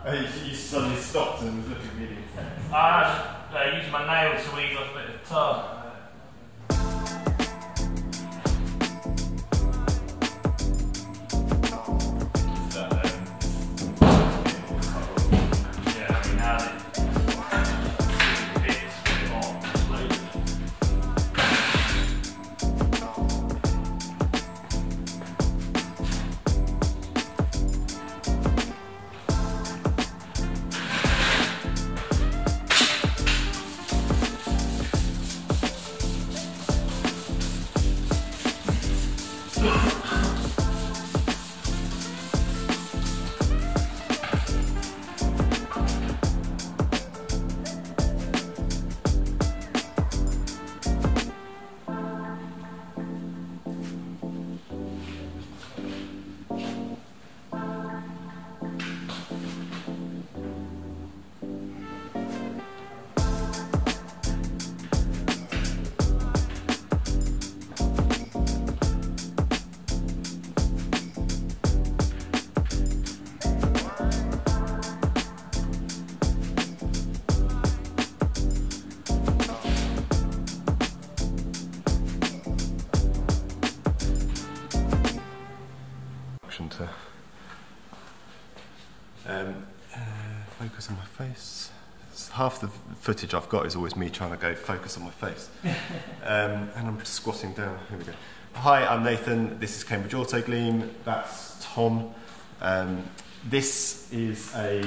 You suddenly stopped and was looking really. I just used my nail to ease off a bit of tar. To focus on my face. Half the footage I've got is always me trying to go focus on my face. And I'm just squatting down. Here we go. Hi, I'm Nathan. This is Cambridge Autogleam. That's Tom. This is I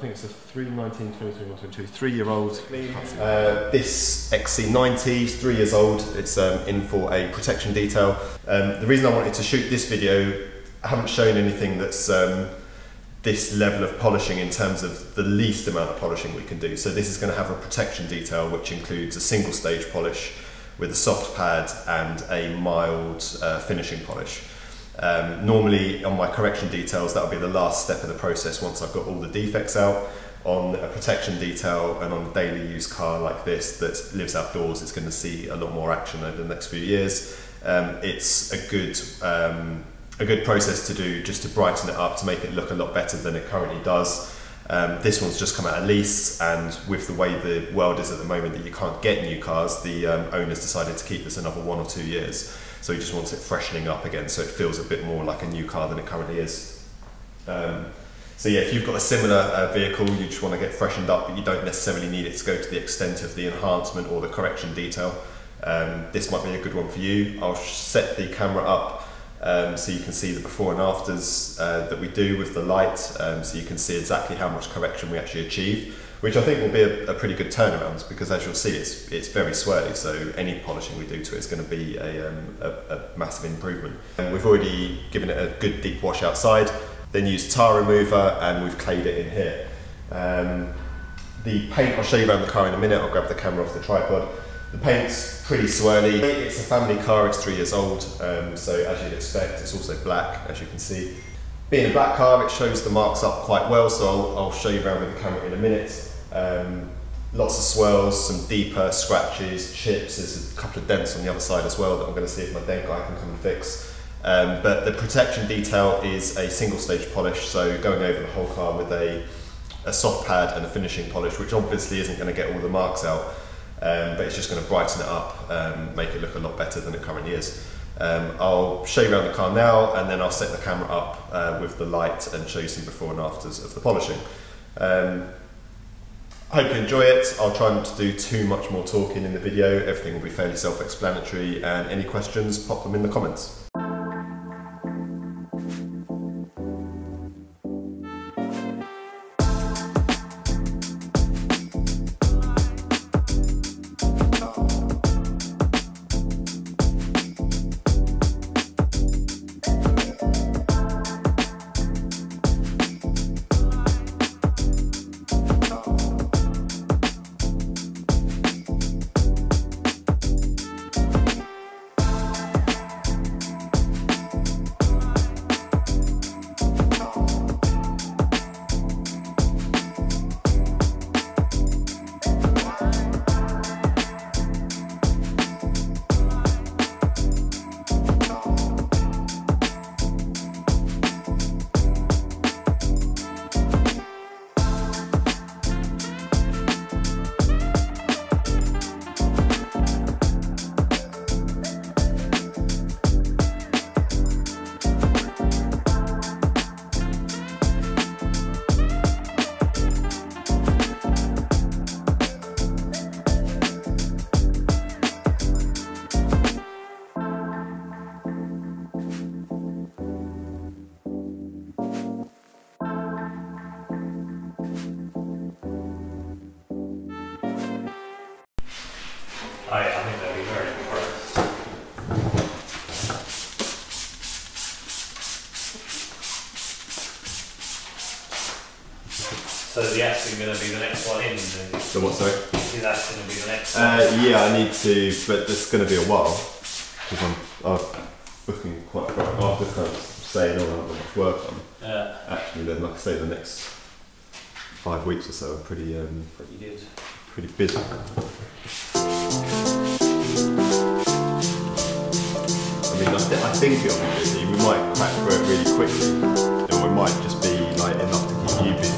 think it's a 3-year-old. This XC90 is 3 years old. It's in for a protection detail. The reason I wanted to shoot this video, I haven't shown anything that's this level of polishing in terms of the least amount of polishing we can do. So this is going to have a protection detail which includes a single stage polish with a soft pad and a mild finishing polish. Normally on my correction details that'll be the last step of the process once I've got all the defects out. On a protection detail and on a daily use car like this that lives outdoors, it's going to see a lot more action over the next few years. It's a good process to do just to brighten it up, to make it look a lot better than it currently does. This one's just come out of lease, and with the way the world is at the moment that you can't get new cars, the owners decided to keep this another 1 or 2 years. So he just wants it freshening up again so it feels a bit more like a new car than it currently is. So yeah, if you've got a similar vehicle, you just want to get freshened up, but you don't necessarily need it to go to the extent of the enhancement or the correction detail, this might be a good one for you. I'll set the camera up so you can see the before and afters that we do with the light, so you can see exactly how much correction we actually achieve, which I think will be a pretty good turnaround, because as you'll see it's very swirly, so any polishing we do to it is going to be a massive improvement. And we've already given it a good deep wash outside, then used tar remover, and we've clayed it in here. The paint, I'll show you around the car in a minute. I'll grab the camera off the tripod. The paint's pretty swirly. It's a family car, it's 3 years old, so as you'd expect, it's also black, as you can see. Being a black car, it shows the marks up quite well, so I'll show you around with the camera in a minute. Lots of swirls, some deeper scratches, chips. There's a couple of dents on the other side as well that I'm going to see if my dent guy can come and fix. But the protection detail is a single stage polish, so going over the whole car with a soft pad and a finishing polish, which obviously isn't going to get all the marks out, but it's just going to brighten it up, make it look a lot better than it currently is. I'll show you around the car now, and then I'll set the camera up with the light and show you some before and afters of the polishing. I hope you enjoy it. I'll try not to do too much more talking in the video. Everything will be fairly self-explanatory, and any questions, pop them in the comments. I think they'd be very impressed. So is the Aston going to be the next one in? So what, sorry? Is that going to be the next one? Yeah, I need to, but it's going to be a while because I'm booking quite far after kind of saying, oh, I haven't got much work on. Yeah. Actually, then, like I say, the next 5 weeks or so are pretty good. Pretty busy. I mean, I think it'll be busy. We might crack through it really quickly, or it might just be like enough to keep you busy.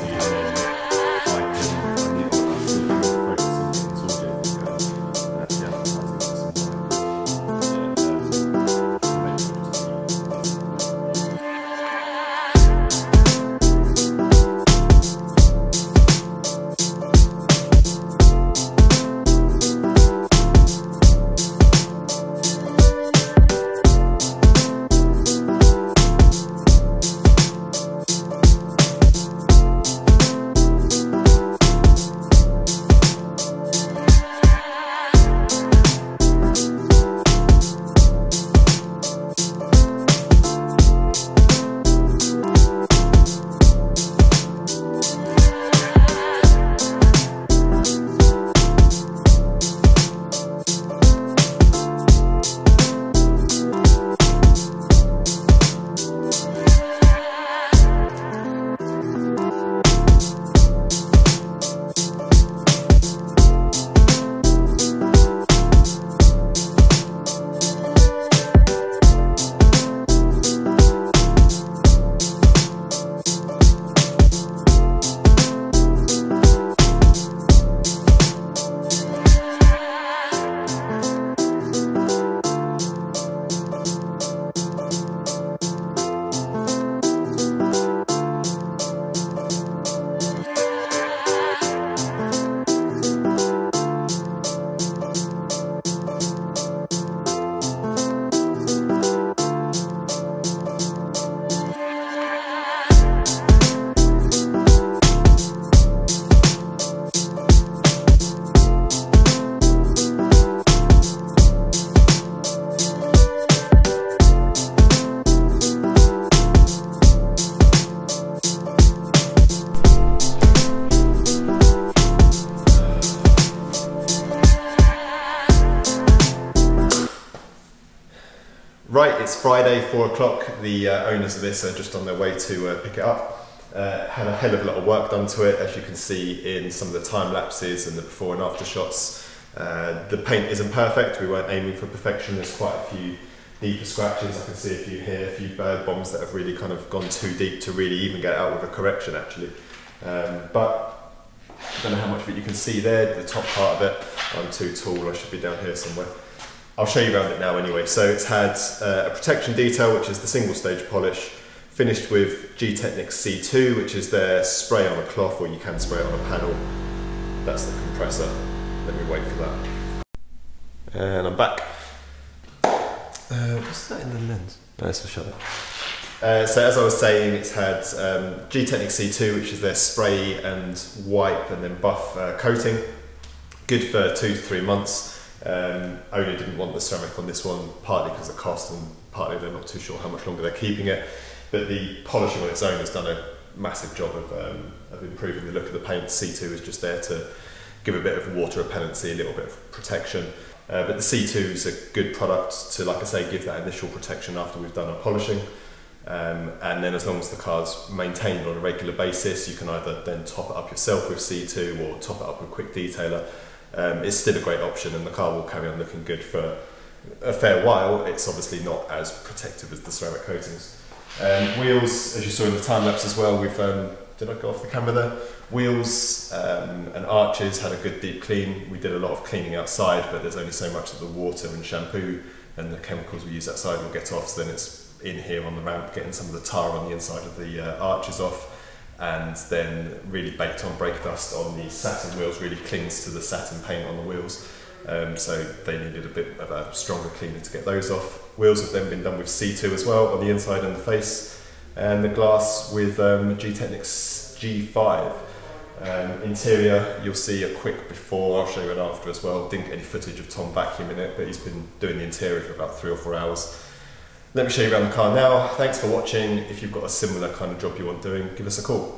Right, it's Friday, 4 o'clock. The owners of this are just on their way to pick it up. Had a hell of a lot of work done to it, as you can see in some of the time lapses and the before and after shots. The paint isn't perfect, we weren't aiming for perfection. There's quite a few deeper scratches. I can see a few here, a few bird bombs that have really kind of gone too deep to really even get out with a correction actually. But I don't know how much of it you can see there, the top part of it. I'm too tall, I should be down here somewhere. I'll show you around it now anyway. So it's had a protection detail, which is the single stage polish, finished with Gtechniq C2, which is their spray on a cloth, or you can spray it on a panel. That's the compressor. Let me wait for that. And I'm back. What's that in the lens? No, it's a shutter. So as I was saying, it's had Gtechniq C2, which is their spray and wipe and then buff coating. Good for 2 to 3 months. Owner didn't want the ceramic on this one, partly because of cost and partly they're not too sure how much longer they're keeping it. But the polishing on its own has done a massive job of improving the look of the paint. C2 is just there to give a bit of water repellency, a little bit of protection. But the C2 is a good product to, like I say, give that initial protection after we've done our polishing. And then as long as the car's maintained on a regular basis, you can either then top it up yourself with C2 or top it up with a quick detailer. It's still a great option and the car will carry on looking good for a fair while. It's obviously not as protective as the ceramic coatings. Wheels, as you saw in the time lapse as well, we've, did I go off the camera there? Wheels and arches had a good deep clean. We did a lot of cleaning outside, but there's only so much that the water and shampoo and the chemicals we use outside will get off, so then it's in here on the ramp getting some of the tar on the inside of the arches off. And then really baked on brake dust on the satin wheels, really clings to the satin paint on the wheels. So they needed a bit of a stronger cleaner to get those off. Wheels have then been done with C2 as well on the inside and the face. And the glass with Gtechniq G5. Interior, you'll see a quick before, I'll show you an after as well. Didn't get any footage of Tom vacuuming it, but he's been doing the interior for about 3 or 4 hours. Let me show you around the car now. Thanks for watching. If you've got a similar kind of job you want doing, give us a call.